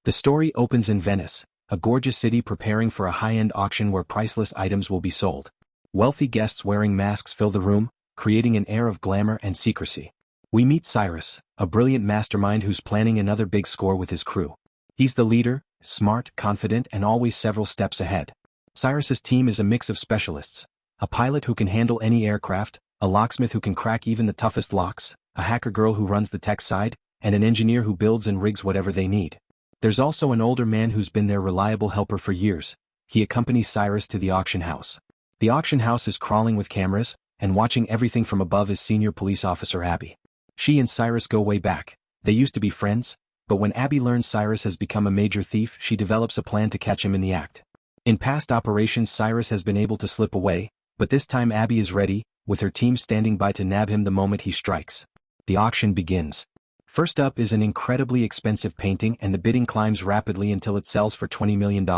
The story opens in Venice, a gorgeous city preparing for a high-end auction where priceless items will be sold. Wealthy guests wearing masks fill the room, creating an air of glamour and secrecy. We meet Cyrus, a brilliant mastermind who's planning another big score with his crew. He's the leader, smart, confident, and always several steps ahead. Cyrus's team is a mix of specialists: a pilot who can handle any aircraft, a locksmith who can crack even the toughest locks, a hacker girl who runs the tech side, and an engineer who builds and rigs whatever they need. There's also an older man who's been their reliable helper for years. He accompanies Cyrus to the auction house. The auction house is crawling with cameras, and watching everything from above is senior police officer Abby. She and Cyrus go way back. They used to be friends, but when Abby learns Cyrus has become a major thief, she develops a plan to catch him in the act. In past operations, Cyrus has been able to slip away, but this time Abby is ready, with her team standing by to nab him the moment he strikes. The auction begins. First up is an incredibly expensive painting, and the bidding climbs rapidly until it sells for $20 million.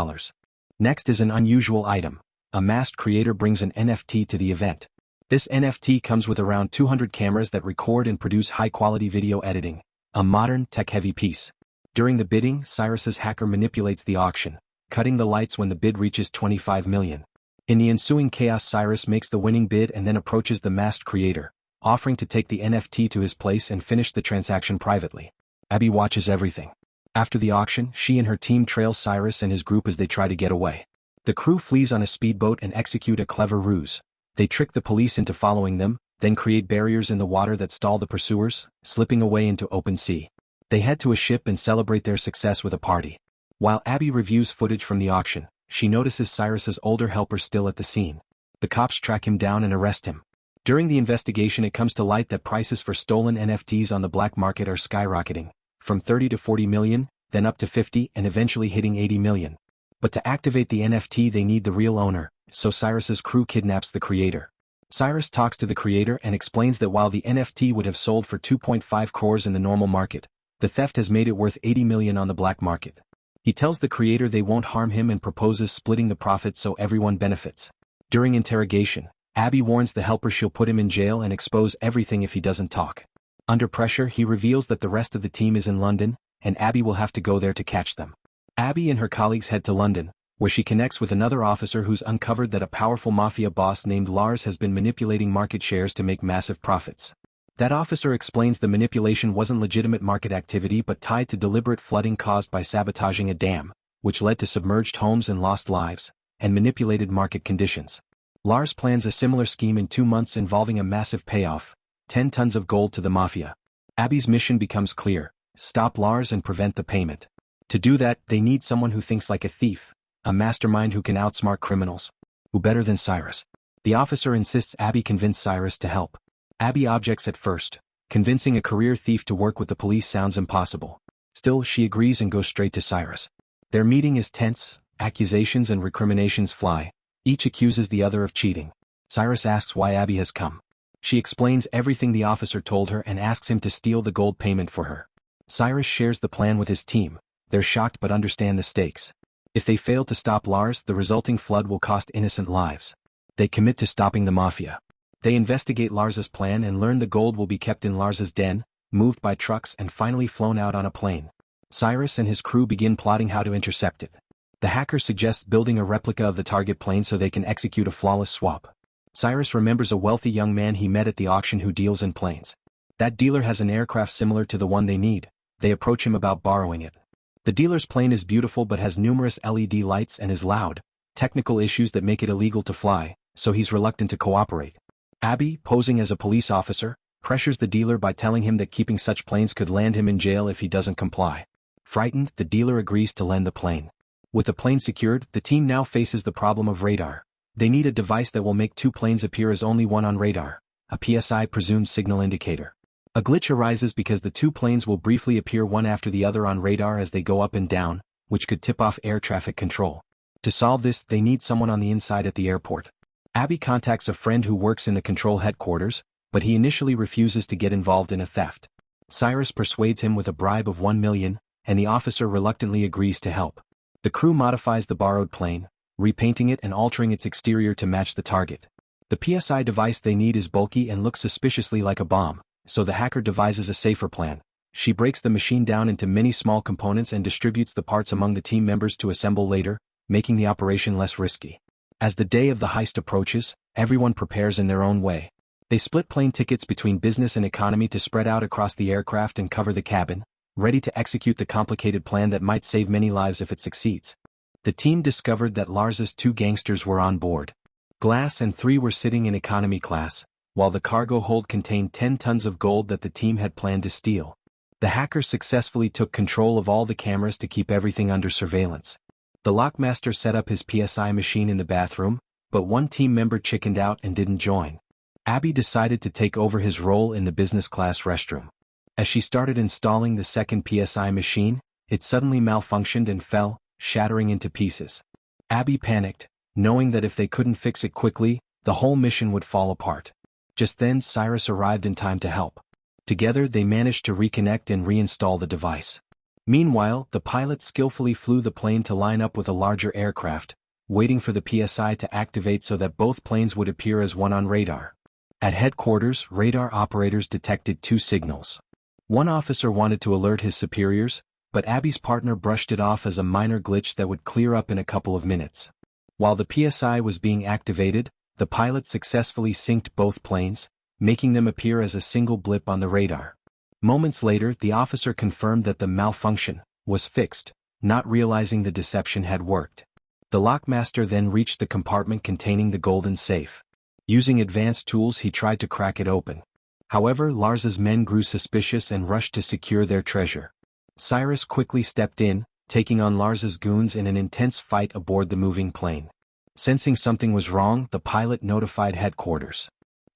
Next is an unusual item. A masked creator brings an NFT to the event. This NFT comes with around 200 cameras that record and produce high-quality video editing, a modern, tech-heavy piece. During the bidding, Cyrus's hacker manipulates the auction, cutting the lights when the bid reaches $25 million. In the ensuing chaos, Cyrus makes the winning bid and then approaches the masked creator, offering to take the NFT to his place and finish the transaction privately. Abby watches everything. After the auction, she and her team trail Cyrus and his group as they try to get away. The crew flees on a speedboat and execute a clever ruse. They trick the police into following them, then create barriers in the water that stall the pursuers, slipping away into open sea. They head to a ship and celebrate their success with a party. While Abby reviews footage from the auction, she notices Cyrus's older helper still at the scene. The cops track him down and arrest him. During the investigation, it comes to light that prices for stolen NFTs on the black market are skyrocketing, from 30 to 40 million, then up to 50 and eventually hitting 80 million. But to activate the NFT they need the real owner, so Cyrus's crew kidnaps the creator. Cyrus talks to the creator and explains that while the NFT would have sold for 2.5 crores in the normal market, the theft has made it worth 80 million on the black market. He tells the creator they won't harm him and proposes splitting the profits so everyone benefits. During interrogation, Abby warns the helper she'll put him in jail and expose everything if he doesn't talk. Under pressure, he reveals that the rest of the team is in London, and Abby will have to go there to catch them. Abby and her colleagues head to London, where she connects with another officer who's uncovered that a powerful mafia boss named Lars has been manipulating market shares to make massive profits. That officer explains the manipulation wasn't legitimate market activity but tied to deliberate flooding caused by sabotaging a dam, which led to submerged homes and lost lives, and manipulated market conditions. Lars plans a similar scheme in 2 months involving a massive payoff, 10 tons of gold to the mafia. Abby's mission becomes clear: stop Lars and prevent the payment. To do that, they need someone who thinks like a thief, a mastermind who can outsmart criminals. Who better than Cyrus? The officer insists Abby convince Cyrus to help. Abby objects at first. Convincing a career thief to work with the police sounds impossible. Still, she agrees and goes straight to Cyrus. Their meeting is tense, accusations and recriminations fly. Each accuses the other of cheating. Cyrus asks why Abby has come. She explains everything the officer told her and asks him to steal the gold payment for her. Cyrus shares the plan with his team. They're shocked but understand the stakes. If they fail to stop Lars, the resulting flood will cost innocent lives. They commit to stopping the mafia. They investigate Lars's plan and learn the gold will be kept in Lars's den, moved by trucks and finally flown out on a plane. Cyrus and his crew begin plotting how to intercept it. The hacker suggests building a replica of the target plane so they can execute a flawless swap. Cyrus remembers a wealthy young man he met at the auction who deals in planes. That dealer has an aircraft similar to the one they need. They approach him about borrowing it. The dealer's plane is beautiful but has numerous LED lights and is loud, technical issues that make it illegal to fly, so he's reluctant to cooperate. Abby, posing as a police officer, pressures the dealer by telling him that keeping such planes could land him in jail if he doesn't comply. Frightened, the dealer agrees to lend the plane. With the plane secured, the team now faces the problem of radar. They need a device that will make 2 planes appear as only one on radar, a PSI presumed signal indicator. A glitch arises because the 2 planes will briefly appear one after the other on radar as they go up and down, which could tip off air traffic control. To solve this, they need someone on the inside at the airport. Abby contacts a friend who works in the control headquarters, but he initially refuses to get involved in a theft. Cyrus persuades him with a bribe of 1 million, and the officer reluctantly agrees to help. The crew modifies the borrowed plane, repainting it and altering its exterior to match the target. The PSI device they need is bulky and looks suspiciously like a bomb, so the hacker devises a safer plan. She breaks the machine down into many small components and distributes the parts among the team members to assemble later, making the operation less risky. As the day of the heist approaches, everyone prepares in their own way. They split plane tickets between business and economy to spread out across the aircraft and cover the cabin, ready to execute the complicated plan that might save many lives if it succeeds. The team discovered that Lars's 2 gangsters were on board. Glass and 3 were sitting in economy class, while the cargo hold contained 10 tons of gold that the team had planned to steal. The hackers successfully took control of all the cameras to keep everything under surveillance. The lockmaster set up his PSI machine in the bathroom, but one team member chickened out and didn't join. Abby decided to take over his role in the business class restroom. As she started installing the second PSI machine, it suddenly malfunctioned and fell, shattering into pieces. Abby panicked, knowing that if they couldn't fix it quickly, the whole mission would fall apart. Just then Cyrus arrived in time to help. Together they managed to reconnect and reinstall the device. Meanwhile, the pilots skillfully flew the plane to line up with a larger aircraft, waiting for the PSI to activate so that both planes would appear as one on radar. At headquarters, radar operators detected 2 signals. One officer wanted to alert his superiors, but Abby's partner brushed it off as a minor glitch that would clear up in a couple of minutes. While the PSI was being activated, the pilot successfully synced both planes, making them appear as a single blip on the radar. Moments later, the officer confirmed that the malfunction was fixed, not realizing the deception had worked. The lockmaster then reached the compartment containing the golden safe. Using advanced tools, he tried to crack it open. However, Lars's men grew suspicious and rushed to secure their treasure. Cyrus quickly stepped in, taking on Lars's goons in an intense fight aboard the moving plane. Sensing something was wrong, the pilot notified headquarters.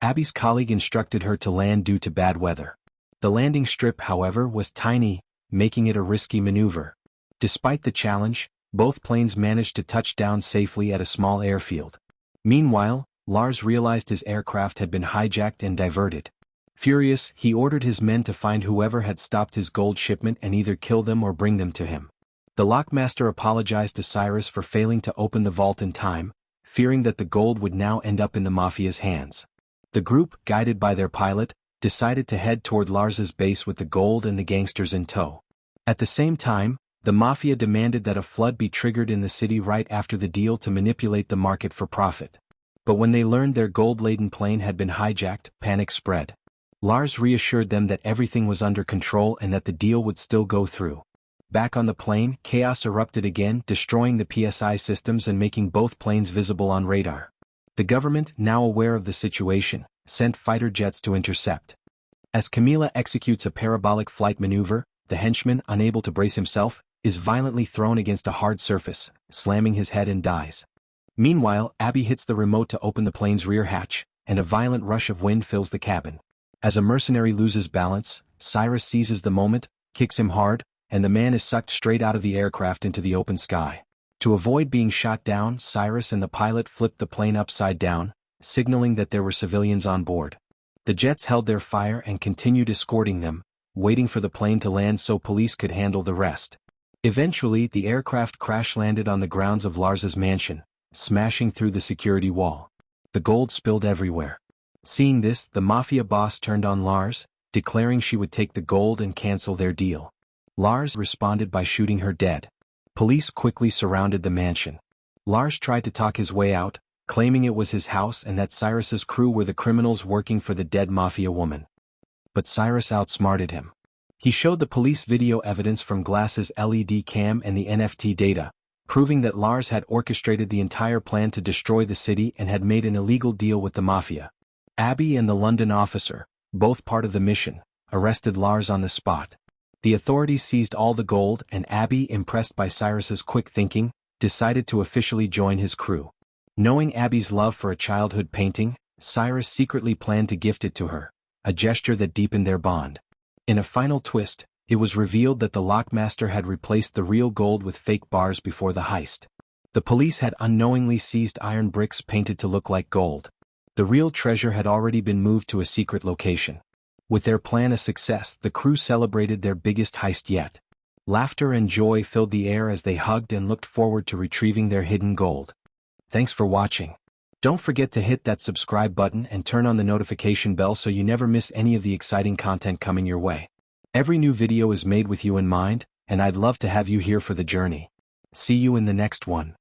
Abby's colleague instructed her to land due to bad weather. The landing strip, however, was tiny, making it a risky maneuver. Despite the challenge, both planes managed to touch down safely at a small airfield. Meanwhile, Lars realized his aircraft had been hijacked and diverted. Furious, he ordered his men to find whoever had stopped his gold shipment and either kill them or bring them to him. The lockmaster apologized to Cyrus for failing to open the vault in time, fearing that the gold would now end up in the mafia's hands. The group, guided by their pilot, decided to head toward Lars's base with the gold and the gangsters in tow. At the same time, the mafia demanded that a flood be triggered in the city right after the deal to manipulate the market for profit. But when they learned their gold-laden plane had been hijacked, panic spread. Lars reassured them that everything was under control and that the deal would still go through. Back on the plane, chaos erupted again, destroying the PSI systems and making both planes visible on radar. The government, now aware of the situation, sent fighter jets to intercept. As Camila executes a parabolic flight maneuver, the henchman, unable to brace himself, is violently thrown against a hard surface, slamming his head and dies. Meanwhile, Abby hits the remote to open the plane's rear hatch, and a violent rush of wind fills the cabin. As a mercenary loses balance, Cyrus seizes the moment, kicks him hard, and the man is sucked straight out of the aircraft into the open sky. To avoid being shot down, Cyrus and the pilot flipped the plane upside down, signaling that there were civilians on board. The jets held their fire and continued escorting them, waiting for the plane to land so police could handle the rest. Eventually, the aircraft crash-landed on the grounds of Lars's mansion, smashing through the security wall. The gold spilled everywhere. Seeing this, the mafia boss turned on Lars, declaring she would take the gold and cancel their deal. Lars responded by shooting her dead. Police quickly surrounded the mansion. Lars tried to talk his way out, claiming it was his house and that Cyrus's crew were the criminals working for the dead mafia woman. But Cyrus outsmarted him. He showed the police video evidence from Glass's LED cam and the NFT data, proving that Lars had orchestrated the entire plan to destroy the city and had made an illegal deal with the mafia. Abby and the London officer, both part of the mission, arrested Lars on the spot. The authorities seized all the gold and Abby, impressed by Cyrus's quick thinking, decided to officially join his crew. Knowing Abby's love for a childhood painting, Cyrus secretly planned to gift it to her, a gesture that deepened their bond. In a final twist, it was revealed that the lockmaster had replaced the real gold with fake bars before the heist. The police had unknowingly seized iron bricks painted to look like gold. The real treasure had already been moved to a secret location. With their plan a success, the crew celebrated their biggest heist yet. Laughter and joy filled the air as they hugged and looked forward to retrieving their hidden gold. Thanks for watching. Don't forget to hit that subscribe button and turn on the notification bell so you never miss any of the exciting content coming your way. Every new video is made with you in mind, and I'd love to have you here for the journey. See you in the next one.